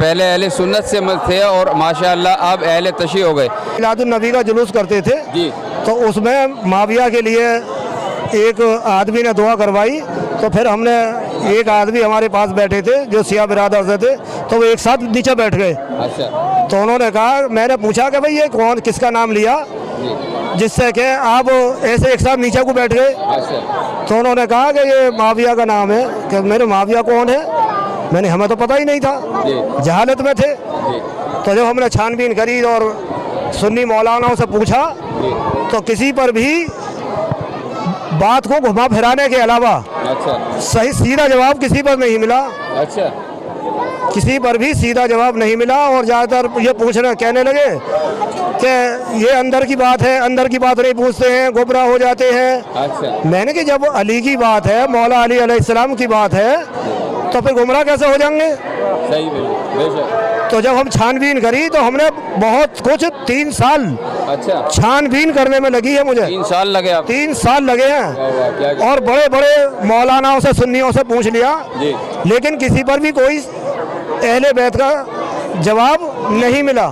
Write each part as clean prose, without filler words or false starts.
پہلے اہل سنت سے تھے اور ماشاءاللہ اب اہل تشیع ہو گئے. میلاد النبی کا جلوس کرتے تھے جی تو اس میں معاویہ کے لیے ایک آدمی نے دعا کروائی. تو پھر ہم نے ایک آدمی ہمارے پاس بیٹھے تھے جو سیاہ برادر سے تھے, تو وہ ایک ساتھ نیچے بیٹھ گئے. اچھا تو انہوں نے کہا, میں نے پوچھا کہ بھئی یہ کون, کس کا نام لیا جی جس سے کہ آپ ایسے ایک ساتھ نیچے کو بیٹھ گئے؟ اچھا تو انہوں نے کہا کہ یہ معاویہ کا نام ہے. کہ میرے معاویہ کون ہے؟ میں نے, ہمیں تو پتہ ہی نہیں تھا, جی جہالت میں تھے. جی تو جب ہم نے چھان بین کری اور سنی مولاناؤں سے پوچھا جی تو کسی پر بھی بات کو گھما پھرانے کے علاوہ اچھا صحیح سیدھا جواب کسی پر نہیں ملا. اچھا کسی پر بھی سیدھا جواب نہیں ملا. اور زیادہ تر یہ پوچھنا کہنے لگے کہ یہ اندر کی بات ہے, اندر کی بات نہیں پوچھتے ہیں, گمراہ ہو جاتے ہیں. اچھا میں نے کہ جب علی کی بات ہے, مولا علی علیہ السلام کی بات ہے, تو پھر گمراہ کیسے ہو جائیں گے؟ صحیح بالکل بے شک. تو جب ہم چھان بین کری تو ہم نے بہت کچھ 3 سال اچھا چھان بین کرنے میں لگی ہے مجھے. 3 سال لگے آپ 3 سال لگے ہیں. واہ واہ کیا کیا. اور بڑے بڑے مولاناؤں سے, سنیوں سے پوچھ لیا, جی لیکن کسی پر بھی کوئی اہل بیت کا جواب نہیں ملا.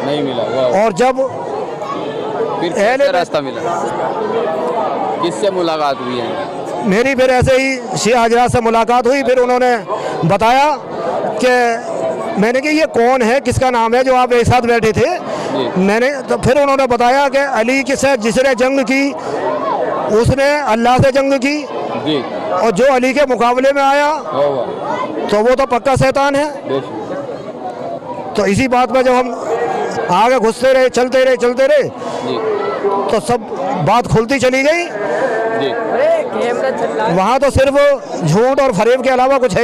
نہیں ملا. واہ اور جب پھر اہل کیسے راستہ ملا, کس سے ملاقات ہوئی ہے؟ میری پھر ایسے ہی شیعہ حضرات سے ملاقات ہوئی. پھر انہوں نے بتایا کہ میں نے کہ یہ کون ہے, کس کا نام ہے جو آپ ایک ساتھ بیٹھے تھے؟ جی میں نے تو پھر انہوں نے بتایا کہ علی سے جس نے جنگ کی اس نے اللہ سے جنگ کی, جی اور جو علی کے مقابلے میں آیا واہ واہ تو وہ تو پکا شیطان ہے. بے شک. تو اسی بات پہ جب ہم آگے گھستے رہے, چلتے رہے جی تو سب بات کھلتی چلی گئی. جی وہاں تو صرف جھوٹ اور فریب کے علاوہ کچھ ہے